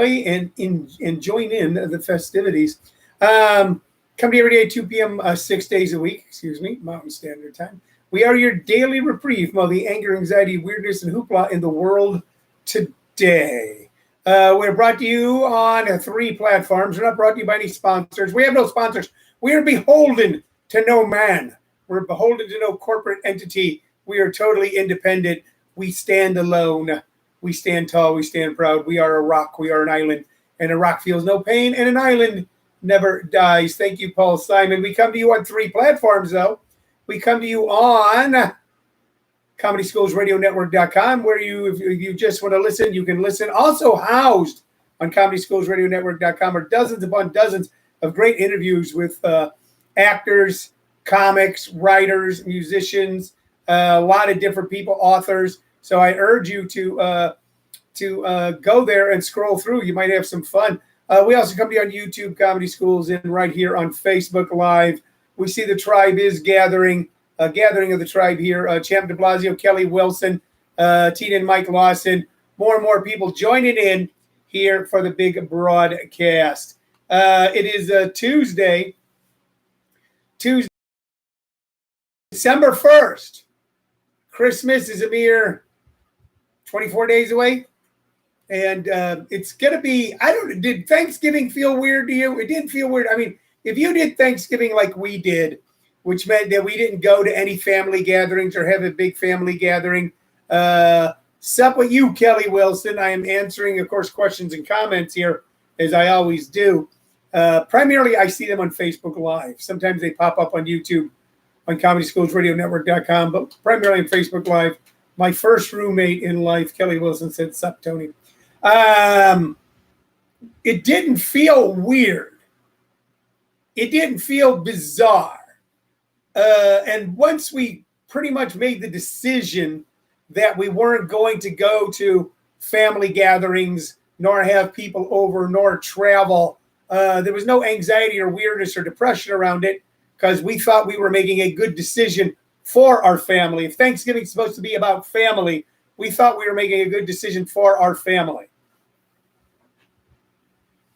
play and join in the festivities. Come to you every day, 2 p.m., 6 days a week, Mountain Standard Time. We are your daily reprieve from all the anger, anxiety, weirdness, and hoopla in the world today. We're brought to you on 3 platforms. We're not brought to you by any sponsors. We have no sponsors. We are beholden to no man. We're beholden to no corporate entity. We are totally independent. We stand alone. We stand tall. We stand proud. We are a rock. We are an island. And a rock feels no pain, and an island never dies. Thank you, Paul Simon. We come to you on 3 platforms, though. We come to you on ComedySchoolsRadioNetwork.com, where if you just want to listen, you can listen. Also housed on ComedySchoolsRadioNetwork.com are dozens upon dozens of great interviews with actors, comics, writers, musicians, a lot of different people, authors. So I urge you to go there and scroll through. You might have some fun. We also come to you on YouTube, Comedy Schools, and right here on Facebook Live. We see the tribe is gathering. Gathering of the tribe here. Champ de Blasio, Kelly Wilson, Tina and Mike Lawson. More and more people joining in here for the big broadcast. It is Tuesday, December 1st. Christmas is a mere 24 days away. And it's going to be, did Thanksgiving feel weird to you? It didn't feel weird. I mean, if you did Thanksgiving like we did, which meant that we didn't go to any family gatherings or have a big family gathering. Sup with you, Kelly Wilson. I am answering, of course, questions and comments here, as I always do. Primarily, I see them on Facebook Live. Sometimes they pop up on YouTube, on ComedySchoolsRadioNetwork.com, but primarily on Facebook Live. My first roommate in life, Kelly Wilson, said, "Sup, Tony." It didn't feel weird. It didn't feel bizarre. And once we pretty much made the decision that we weren't going to go to family gatherings, nor have people over, nor travel, there was no anxiety or weirdness or depression around it because we thought we were making a good decision for our family. If Thanksgiving's supposed to be about family, we thought we were making a good decision for our family.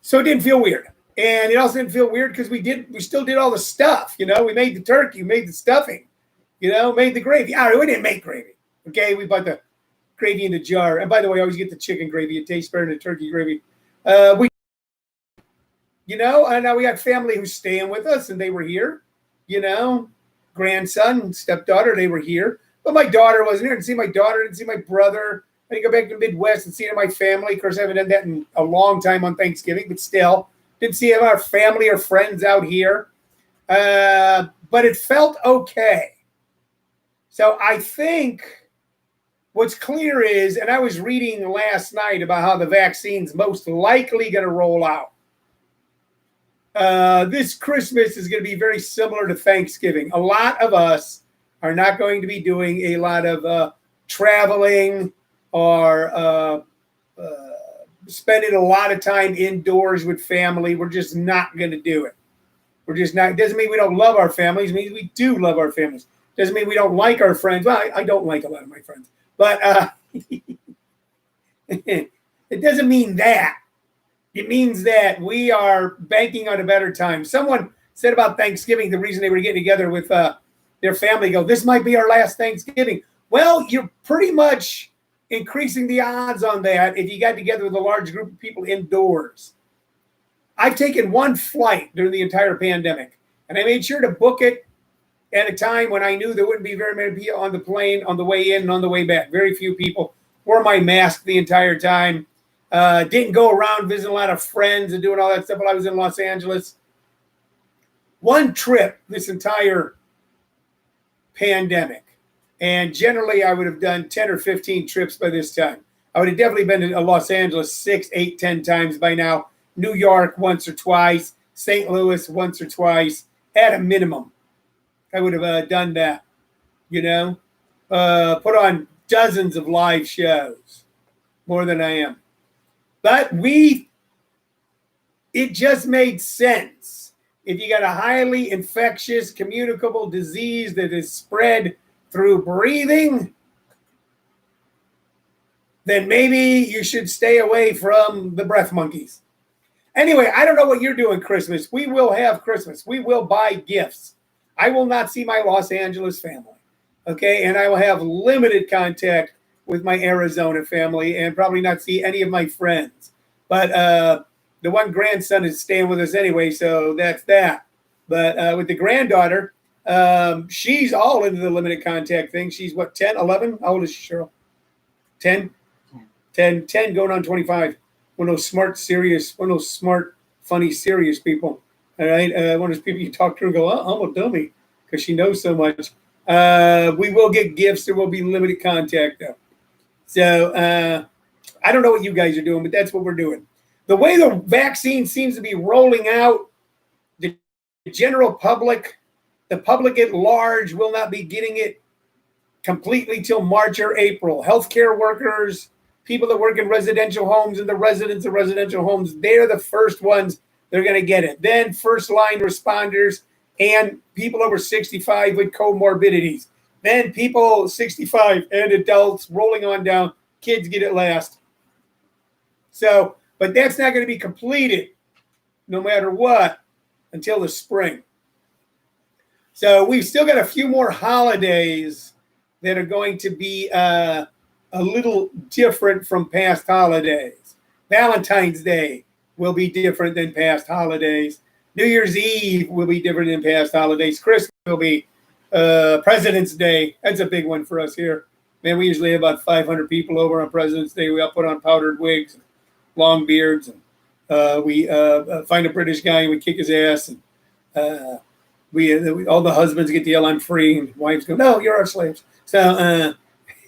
So it didn't feel weird. And it also didn't feel weird because we still did all the stuff. We made the turkey, made the stuffing, made the gravy. We didn't make gravy. Okay, we bought the gravy in a jar. And by the way, I always get the chicken gravy. It tastes better than the turkey gravy. And now we got family who's staying with us, and they were here. Grandson, stepdaughter, they were here. But my daughter wasn't here. I didn't see my daughter, didn't see my brother. I didn't go back to the Midwest and see my family. Of course, I haven't done that in a long time on Thanksgiving, but still. Didn't see our family or friends out here. But it felt okay. So I think what's clear is, and I was reading last night about how the vaccine's most likely going to roll out. This Christmas is going to be very similar to Thanksgiving. A lot of us are not going to be doing a lot of traveling or spending a lot of time indoors with family. We're just not going to do it. We're just not. It doesn't mean we don't love our families. It means we do love our families. Doesn't mean we don't like our friends. Well, I don't like a lot of my friends. But it doesn't mean that. It means that we are banking on a better time. Someone said about Thanksgiving, the reason they were getting together with their family, this might be our last Thanksgiving. Well, you're pretty much increasing the odds on that if you got together with a large group of people indoors. I've taken one flight during the entire pandemic, and I made sure to book it at a time when I knew there wouldn't be very many people on the plane on the way in and on the way back. Very few people. Wore my mask the entire time. Didn't go around visiting a lot of friends and doing all that stuff while I was in Los Angeles. One trip this entire pandemic. And generally, I would have done 10 or 15 trips by this time. I would have definitely been to Los Angeles 6, 8, 10 times by now. New York once or twice. St. Louis once or twice. At a minimum, I would have done that. Put on dozens of live shows. More than I am. But it just made sense. If you got a highly infectious, communicable disease that is spread through breathing, then maybe you should stay away from the breath monkeys. Anyway, I don't know what you're doing Christmas. We will have Christmas. We will buy gifts. I will not see my Los Angeles family. Okay. And I will have limited contact with my Arizona family and probably not see any of my friends. But the one grandson is staying with us anyway. So that's that. But with the granddaughter, she's all into the limited contact thing. She's what, 10, 11? How old is she, Cheryl? 10? 10 going on 25. One of those smart, funny, serious people. All right. One of those people you talk to and go, oh, I'm a dummy because she knows so much. We will get gifts. There will be limited contact though. So I don't know what you guys are doing, but that's what we're doing. The way the vaccine seems to be rolling out, the general public, the public at large will not be getting it completely till March or April. Healthcare workers, people that work in residential homes and the residents of residential homes, they're the first ones that are going to get it. Then first line responders and people over 65 with comorbidities. Then people 65 and adults rolling on down. Kids get it last. So, but that's not going to be completed no matter what until the spring. So we've still got a few more holidays that are going to be a little different from past holidays. Valentine's Day will be different than past holidays. New Year's Eve will be different than past holidays. Christmas will be President's Day. That's a big one for us here. Man, we usually have about 500 people over on President's Day. We all put on powdered wigs, and long beards, and we find a British guy and we kick his ass. And we all the husbands get the yell, I'm free, and wives go, no, you're our slaves. So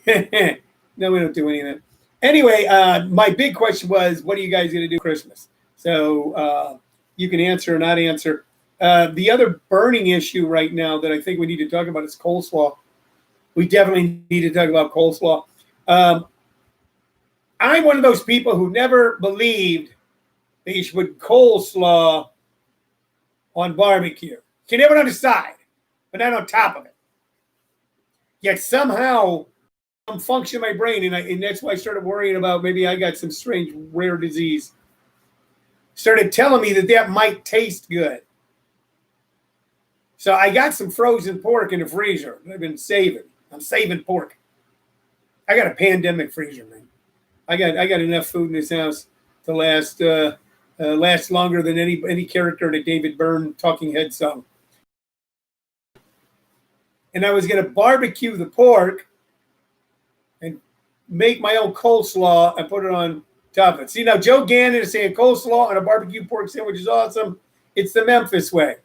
no, we don't do any of that. Anyway, my big question was, what are you guys going to do Christmas? So you can answer or not answer. The other burning issue right now that I think we need to talk about is coleslaw. We definitely need to talk about coleslaw. I'm one of those people who never believed that you should put coleslaw on barbecue. You can have it on the side, but not on top of it. Yet somehow, some function in my brain, and that's why I started worrying about maybe I got some strange rare disease, started telling me that might taste good. So I got some frozen pork in the freezer. I've been saving. I'm saving pork. I got a pandemic freezer, man. I got enough food in this house to last longer than any character in a David Byrne Talking Head song. And I was going to barbecue the pork and make my own coleslaw and put it on top of it. See, now Joe Gannon is saying coleslaw on a barbecue pork sandwich is awesome. It's the Memphis way.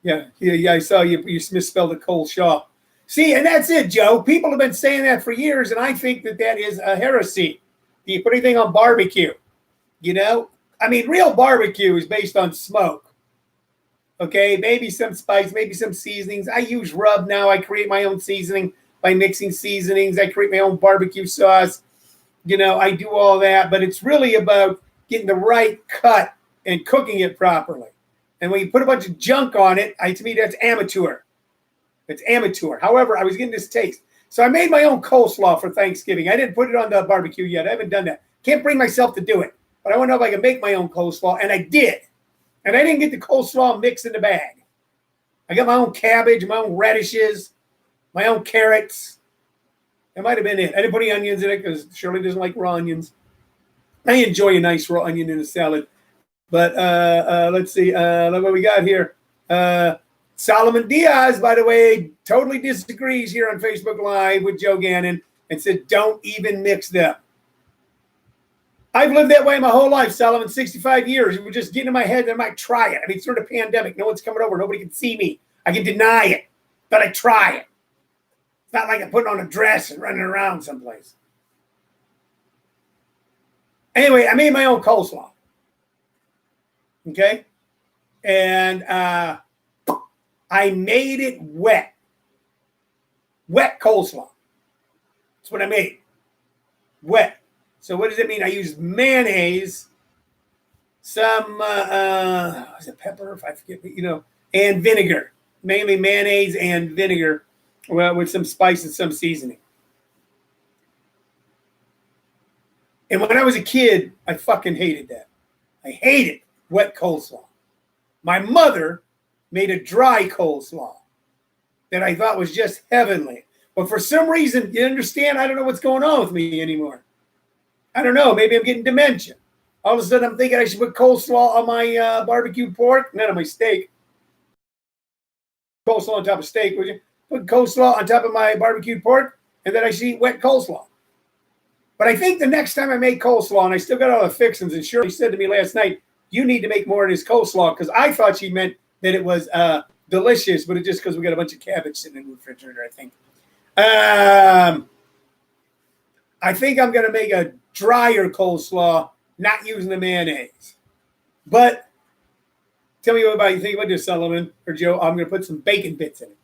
Yeah, I saw you misspelled the Coleshaw. See, and that's it, Joe. People have been saying that for years, and I think that is a heresy. Do you put anything on barbecue? You know? I mean, real barbecue is based on smoke. Okay, maybe some spice, maybe some seasonings. I use rub now. I create my own seasoning by mixing seasonings. I create my own barbecue sauce. You know, I do all that, but it's really about getting the right cut and cooking it properly. And when you put a bunch of junk on it, to me, that's amateur. It's amateur. However, I was getting this taste. So I made my own coleslaw for Thanksgiving. I didn't put it on the barbecue yet. I haven't done that. Can't bring myself to do it. But I want to know if I can make my own coleslaw, and I did. And I didn't get the coleslaw mix in the bag. I got my own cabbage, my own radishes, my own carrots. That might have been it. I didn't put any onions in it because Shirley doesn't like raw onions. I enjoy a nice raw onion in a salad. But let's see. Look what we got here. Solomon Diaz, by the way, totally disagrees here on Facebook Live with Joe Gannon and said, don't even mix them. I've lived that way my whole life, Solomon, 65 years. It was just getting in my head that I might try it. I mean, it's sort of pandemic. No one's coming over. Nobody can see me. I can deny it, but I try it. It's not like I'm putting on a dress and running around someplace. Anyway, I made my own coleslaw. Okay? And I made it wet. Wet coleslaw. That's what I made. Wet. So what does it mean? I used mayonnaise, some was it pepper? If I forget, and vinegar. Mainly mayonnaise and vinegar, well, with some spice and some seasoning. And when I was a kid, I fucking hated that. I hated wet coleslaw. My mother made a dry coleslaw that I thought was just heavenly. But for some reason, you understand, I don't know what's going on with me anymore. I don't know. Maybe I'm getting dementia. All of a sudden, I'm thinking I should put coleslaw on my barbecue pork, not on my steak. Coleslaw on top of steak, would you? Put coleslaw on top of my barbecued pork, and then I should eat wet coleslaw. But I think the next time I make coleslaw, and I still got all the fixings, and Shirley said to me last night, you need to make more of this coleslaw, because I thought she meant that it was delicious, but it's just because we got a bunch of cabbage sitting in the refrigerator, I think. I think I'm going to make a drier coleslaw, not using the mayonnaise. But tell me what you think about this, Sullivan or Joe. I'm going to put some bacon bits in it.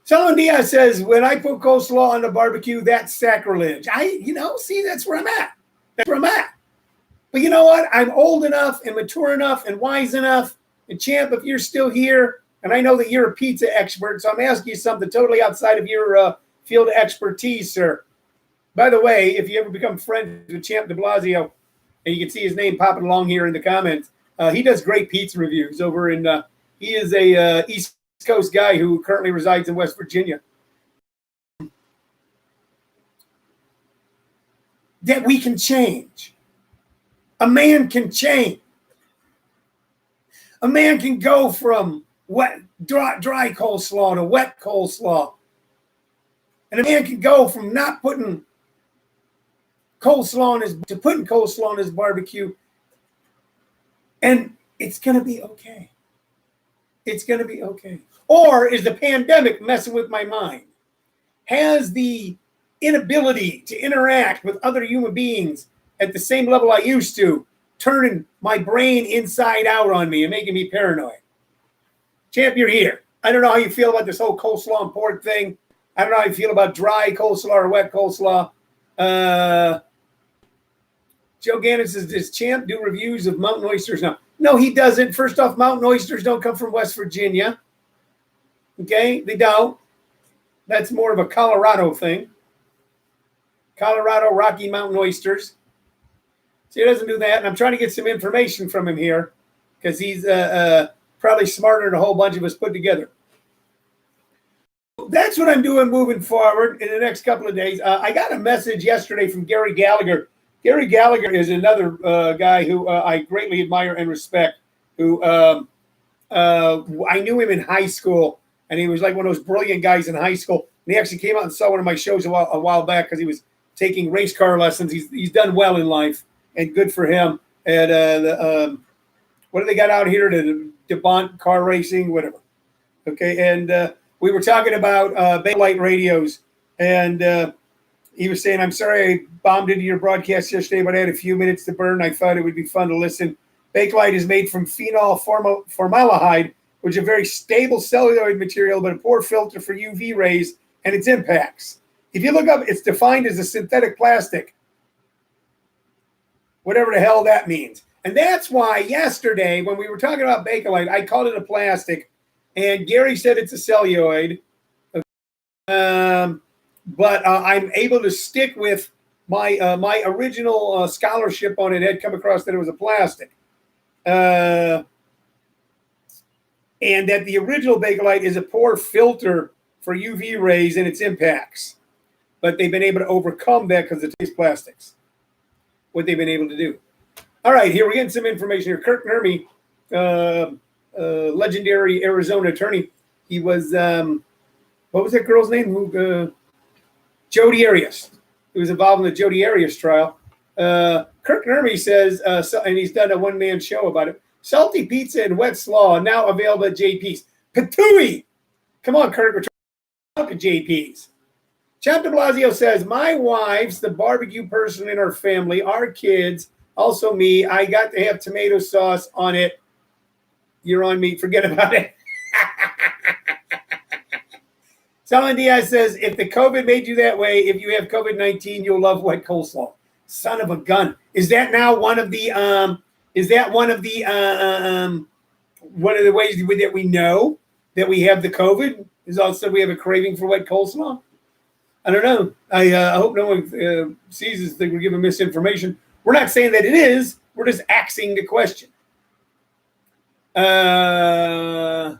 Sullivan Diaz says, when I put coleslaw on the barbecue, that's sacrilege. See, that's where I'm at. That's where I'm at. But you know what? I'm old enough and mature enough and wise enough. And Champ, if you're still here, and I know that you're a pizza expert, so I'm asking you something totally outside of your field of expertise, sir. By the way, if you ever become friends with Champ de Blasio, and you can see his name popping along here in the comments, he does great pizza reviews over in, he is a East Coast guy who currently resides in West Virginia. That we can change. A man can change. A man can go from dry coleslaw to wet coleslaw. And a man can go from not putting coleslaw to putting coleslaw on his barbecue. And it's going to be okay. It's going to be okay. Or is the pandemic messing with my mind? Has the inability to interact with other human beings at the same level I used to turning my brain inside out on me and making me paranoid? Champ, you're here. I don't know how you feel about this whole coleslaw and pork thing. I don't know how you feel about dry coleslaw or wet coleslaw. Joe Gannon says, does Champ do reviews of mountain oysters now? No, he doesn't. First off, mountain oysters don't come from West Virginia. Okay, they don't. That's more of a Colorado thing. Colorado Rocky Mountain oysters. So he doesn't do that. And I'm trying to get some information from him here because he's probably smarter than a whole bunch of us put together. That's what I'm doing moving forward in the next couple of days. I got a message yesterday from Gary Gallagher. Gary Gallagher is another guy who I greatly admire and respect, who I knew him in high school, and he was like one of those brilliant guys in high school. And he actually came out and saw one of my shows a while back because he was taking race car lessons. He's done well in life, and good for him. And what do they got out here? The DeBont car racing, whatever. Okay, and we were talking about Bakelite radios, and he was saying, I'm sorry I bombed into your broadcast yesterday, but I had a few minutes to burn. I thought it would be fun to listen. Bakelite is made from phenol formaldehyde, which is a very stable celluloid material, but a poor filter for UV rays and its impacts. If you look up, it's defined as a synthetic plastic, whatever the hell that means. And that's why yesterday, when we were talking about Bakelite, I called it a plastic, and Gary said it's a celluloid. But I'm able to stick with my original scholarship on it. Had come across that it was a plastic, and that the original Bakelite is a poor filter for UV rays and its impacts. But they've been able to overcome that because of today's plastics. What they've been able to do. All right, here we're getting some information here. Kirk Nermy, legendary Arizona attorney. He was what was that girl's name? Jodi Arias. He was involved in the Jodi Arias trial. Kirk Nermy says, and he's done a one-man show about it, salty pizza and wet slaw now available at JP's. Patooey! Come on, Kirk, we're trying to at JP's. Champ de Blasio says, my wife's the barbecue person in our family, our kids, also me. I got to have tomato sauce on it. You're on me. Forget about it. Salman Diaz says, if the COVID made you that way, if you have COVID-19, you'll love wet coleslaw. Son of a gun. Is that now one of the ways that we know that we have the COVID? Is also we have a craving for wet coleslaw? I don't know. I hope no one sees this thing. We're giving misinformation. We're not saying that it is. We're just asking the question. So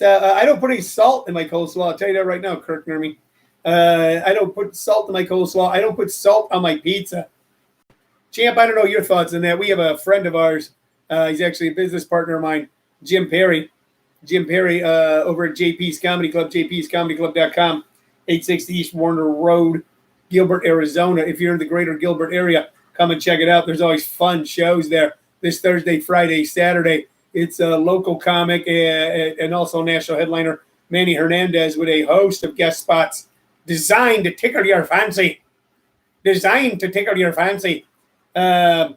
I don't put any salt in my coleslaw. I'll tell you that right now, Kirk Nermy. I don't put salt in my coleslaw. I don't put salt on my pizza. Champ, I don't know your thoughts on that. We have a friend of ours. He's actually a business partner of mine, Jim Perry. Jim Perry over at JP's Comedy Club, jpscomedyclub.com, 860 East Warner Road, Gilbert, Arizona. If you're in the greater Gilbert area, come and check it out. There's always fun shows there. This Thursday, Friday, Saturday. It's a local comic and also national headliner, Manny Hernandez, with a host of guest spots designed to tickle your fancy. Designed to tickle your fancy. You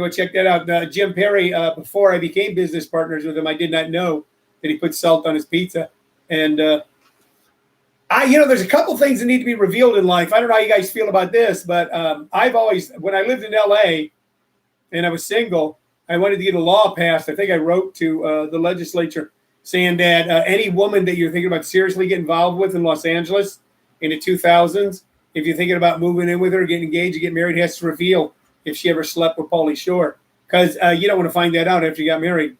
want to check that out. Jim Perry, before I became business partners with him, I did not know that he put salt on his pizza. And there's a couple things that need to be revealed in life. I don't know how you guys feel about this, but I've always, when I lived in LA and I was single, I wanted to get a law passed. I think I wrote to the legislature saying that any woman that you're thinking about seriously getting involved with in Los Angeles in the 2000s, if you're thinking about moving in with her, getting engaged, or getting married, has to reveal if she ever slept with Pauly Shore. Because you don't want to find that out after you got married.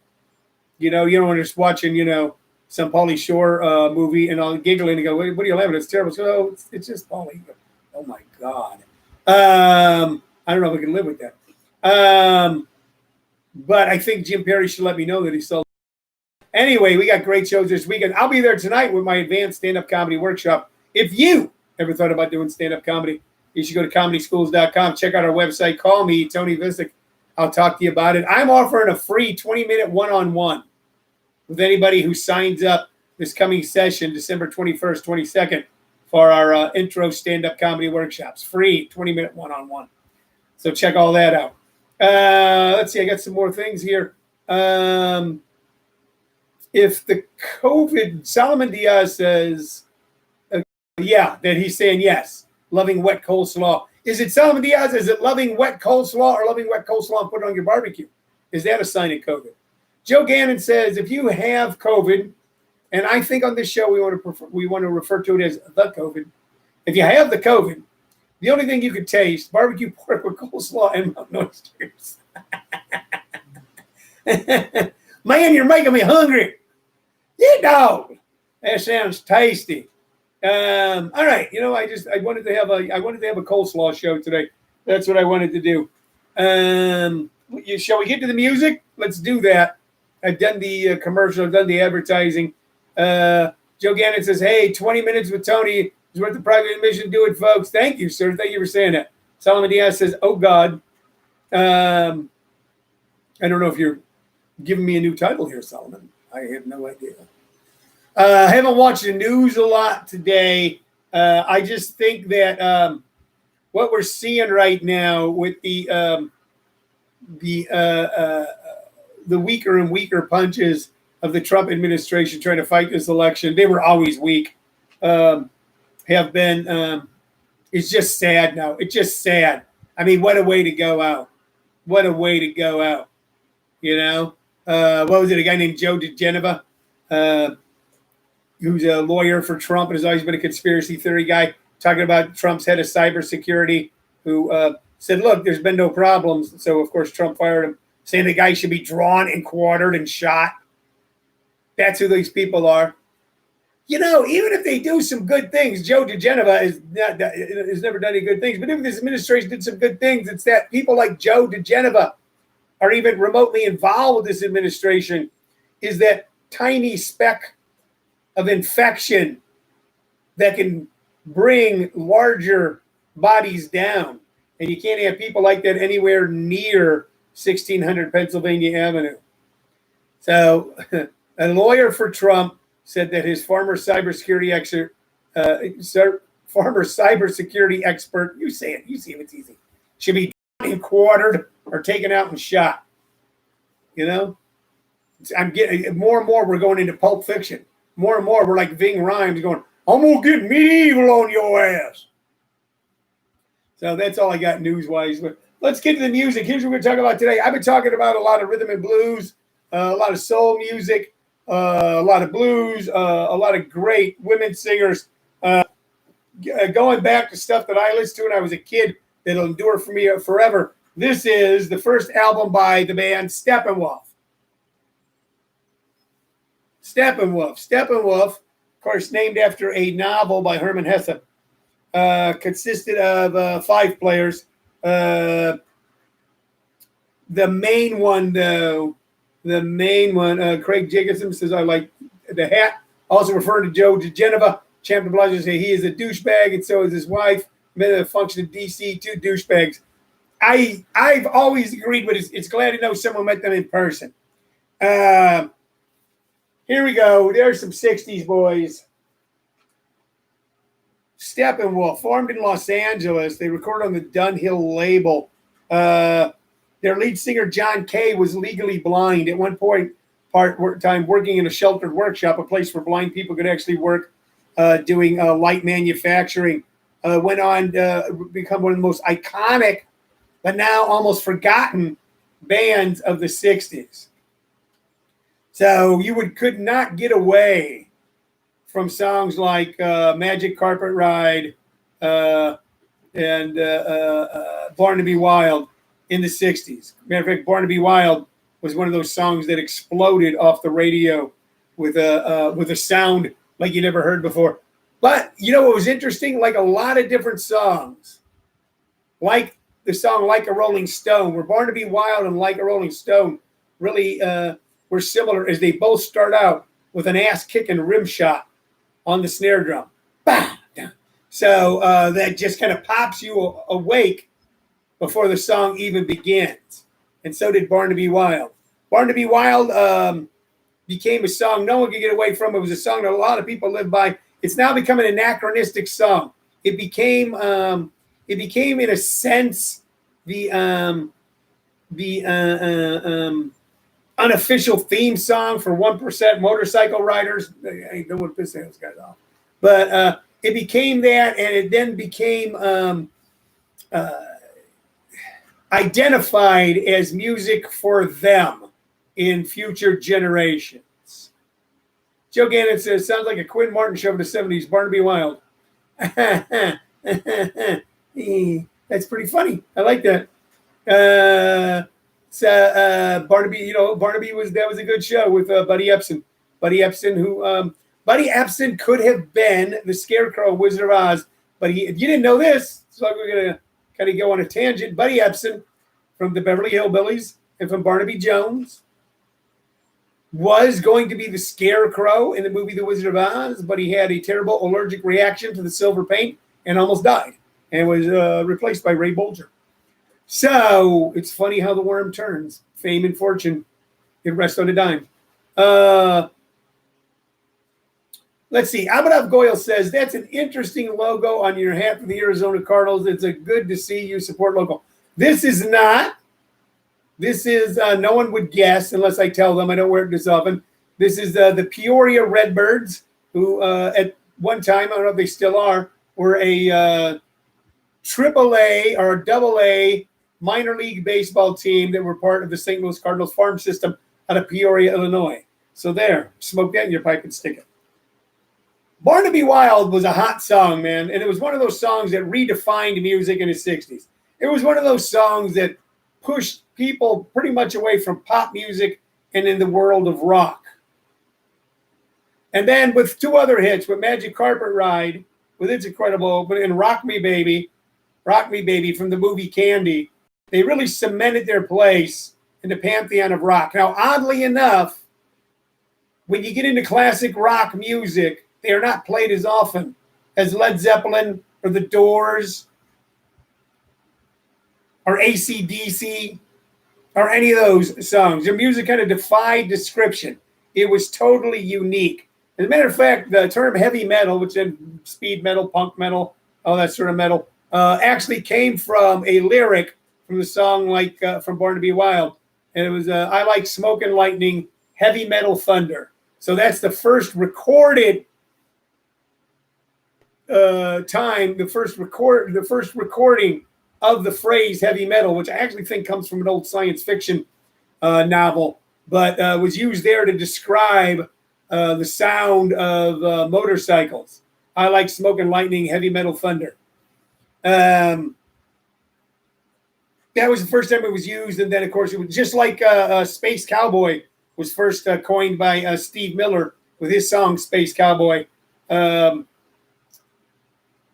You don't want to just watching, some Pauly Shore movie and all giggling and go, what are you laughing at? It's terrible. So, it's just Pauly. Oh, my God. I don't know if I can live with that. But I think Jim Perry should let me know that he's still. Anyway, we got great shows this weekend. I'll be there tonight with my advanced stand-up comedy workshop. If you ever thought about doing stand-up comedy, you should go to comedyschools.com. Check out our website. Call me, Tony Vicich. I'll talk to you about it. I'm offering a free 20-minute one-on-one with anybody who signs up this coming session, December 21st, 22nd, for our intro stand-up comedy workshops. Free 20-minute one-on-one. So check all that out. Let's see. I got some more things here. If the COVID, Solomon Diaz says, that he's saying yes. Loving wet coleslaw. Is it Solomon Diaz? Is it loving wet coleslaw or loving wet coleslaw and put it on your barbecue? Is that a sign of COVID? Joe Gannon says, if you have COVID, and I think on this show we want to refer to it as the COVID. If you have the COVID, the only thing you could taste, barbecue pork with coleslaw and mountain oysters. Man, you're making me hungry. Yeah, dog. That sounds tasty. All right, I wanted to have a coleslaw show today. That's what I wanted to do. Shall we get to the music? Let's do that. I've done the commercial. I've done the advertising. Joe Gannon says, "Hey, 20 minutes with Tony is worth the private admission. Do it, folks." Thank you, sir. Thank you for saying that. Solomon Diaz says, "Oh God." I don't know if you're giving me a new title here, Solomon. I have no idea. I haven't watched the news a lot today. I just think that what we're seeing right now with the weaker and weaker punches of the Trump administration trying to fight this election, they were always weak, have been, it's just sad now. It's just sad. I mean, what a way to go out. What a way to go out. What was it? A guy named Joe DeGeneva, who's a lawyer for Trump and has always been a conspiracy theory guy, talking about Trump's head of cybersecurity, who said, look, there's been no problems. So, of course, Trump fired him, saying the guy should be drawn and quartered and shot. That's who these people are. Even if they do some good things, Joe DeGeneva has never done any good things. But if this administration did some good things, it's that people like Joe DeGeneva are even remotely involved with this administration, is that tiny speck of infection that can bring larger bodies down. And you can't have people like that anywhere near 1600 Pennsylvania Avenue. So a lawyer for Trump said that his former cybersecurity expert, you see if it's easy, should be quartered or taken out and shot. I'm getting more and more, we're going into Pulp Fiction. More and more, we're like Ving Rhames going, I'm going to get medieval on your ass. So that's all I got news-wise. But let's get to the music. Here's what we're going to talk about today. I've been talking about a lot of rhythm and blues, a lot of soul music. a lot of blues, a lot of great women singers. Going back to stuff that I listened to when I was a kid that'll endure for me forever. This is the first album by the band Steppenwolf. Steppenwolf, of course, named after a novel by Hermann Hesse, consisted of 5 players. The main one, Craig Jacobson says, I like the hat. Also referring to Joe DeGeneva. Champ Blige say he is a douchebag, and so is his wife. Men of the function of DC, 2 douchebags. I've always agreed, but it's glad to know someone met them in person. Here we go. There's some 60s boys. Steppenwolf, formed in Los Angeles. They recorded on the Dunhill label. Their lead singer, John Kay, was legally blind at one time working in a sheltered workshop, a place where blind people could actually work doing light manufacturing. Went on to become one of the most iconic, but now almost forgotten bands of the 60s. So you could not get away from songs like Magic Carpet Ride and Born to Be Wild in the 60s. Matter of fact, Born to Be Wild was one of those songs that exploded off the radio with a sound like you never heard before. But you know what was interesting? Like a lot of different songs, like the song Like a Rolling Stone, where Born to Be Wild and Like a Rolling Stone really were similar, as they both start out with an ass-kicking rim shot on the snare drum. Bah! So that just kind of pops you awake before the song even begins. And so did Born to Be Wild. Born to Be Wild became a song no one could get away from. It was a song that a lot of people live by. It's now become an anachronistic song. It became in a sense the unofficial theme song for 1% motorcycle riders. I don't want to piss those guys off, but it became that, and it then became identified as music for them in future generations. Joe Gannon says, sounds like a Quinn Martin show of the 70s, Born to Be Wild. That's pretty funny. I like that. Barnaby was a good show with Buddy Epson. Buddy Epson could have been the Scarecrow Wizard of Oz, but you didn't know this, so we're gonna kind of go on a tangent. Buddy Epson from the Beverly Hillbillies and from Barnaby Jones was going to be the Scarecrow in the movie The Wizard of Oz, but he had a terrible allergic reaction to the silver paint and almost died, and was replaced by Ray Bolger. So it's funny how the worm turns. Fame and fortune, it rests on a dime. Let's see. Abhinav Goyal says, that's an interesting logo on your hat for the Arizona Cardinals. It's a good to see you support local. This is not. This is, no one would guess unless I tell them. I don't wear it this often. This is the Peoria Redbirds, who at one time, I don't know if they still are, were a AAA or AA minor league baseball team that were part of the St. Louis Cardinals farm system out of Peoria, Illinois. So there, smoke that in your pipe and stick it. Born to Be Wild was a hot song, man, and it was one of those songs that redefined music in the 60s. It was one of those songs that pushed people pretty much away from pop music and in the world of rock. And then with 2 other hits, with Magic Carpet Ride, with its incredible opening, and Rock Me Baby from the movie Candy, they really cemented their place in the pantheon of rock. Now, oddly enough, when you get into classic rock music, they are not played as often as Led Zeppelin or The Doors or AC/DC or any of those songs. Their music kind of defied description. It was totally unique. As a matter of fact, the term heavy metal, which is speed metal, punk metal, all that sort of metal, actually came from a lyric from the song from Born to Be Wild. And it was, I like smoke and lightning, heavy metal thunder. So that's the first recorded the first recording of the phrase heavy metal, which I actually think comes from an old science fiction novel but was used there to describe the sound of motorcycles. I like Smoke and Lightning, Heavy Metal Thunder. That was the first time it was used, and then of course it was just like Space Cowboy was first coined by Steve Miller with his song Space Cowboy, and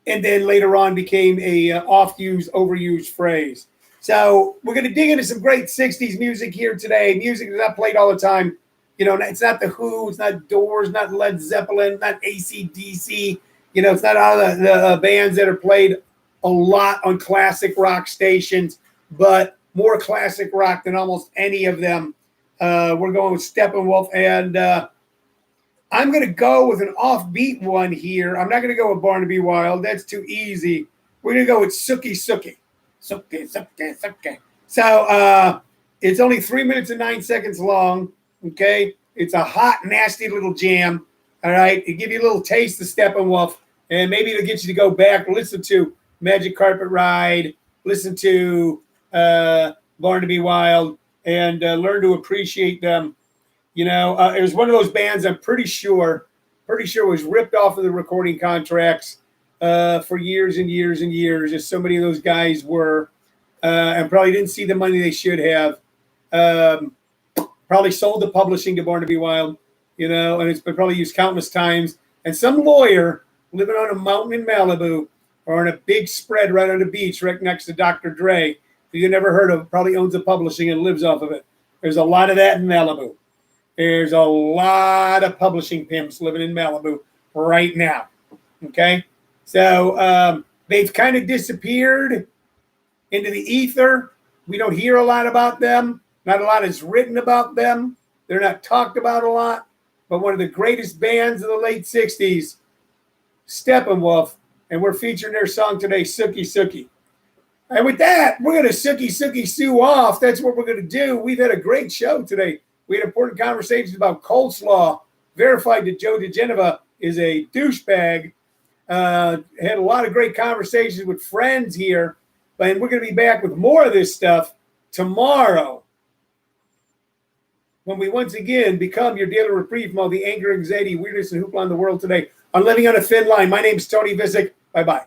then later on became a oft-used, overused phrase. So we're going to dig into some great 60s music here today. Music that's not played all the time. You know, it's not The Who, it's not Doors, not Led Zeppelin, not AC/DC. You know, it's not all the bands that are played a lot on classic rock stations, but more classic rock than almost any of them. We're going with Steppenwolf, and I'm going to go with an offbeat one here. I'm not going to go with Barnaby Wild. That's too easy. We're going to go with Sookie Sookie. Sookie, Sookie, Sookie. So it's only 3 minutes and 9 seconds long, okay? It's a hot, nasty little jam, all right? It'll give you a little taste of Steppenwolf, and maybe it'll get you to go back, listen to Magic Carpet Ride, listen to Barnaby Wild, and learn to appreciate them. You know, it was one of those bands I'm pretty sure was ripped off of the recording contracts for years and years and years, as so many of those guys were, and probably didn't see the money they should have. Probably sold the publishing to Barnaby Wild, you know, and it's been probably used countless times. And some lawyer living on a mountain in Malibu or on a big spread right on the beach right next to Dr. Dre, who you never heard of, probably owns the publishing and lives off of it. There's a lot of that in Malibu. There's a lot of publishing pimps living in Malibu right now, okay? So they've kind of disappeared into the ether. We don't hear a lot about them. Not a lot is written about them. They're not talked about a lot. But one of the greatest bands of the late 60s, Steppenwolf, and we're featuring their song today, Sookie Sookie. And with that, we're going to Sookie Sookie Sue off. That's what we're going to do. We've had a great show today. We had important conversations about coleslaw, verified that Joe DeGeneva is a douchebag. Had a lot of great conversations with friends here. And we're going to be back with more of this stuff tomorrow, when we once again become your daily reprieve from all the anger, anxiety, weirdness, and hoopla in the world today on Living on a Thin Line. My name is Tony Vicich. Bye-bye.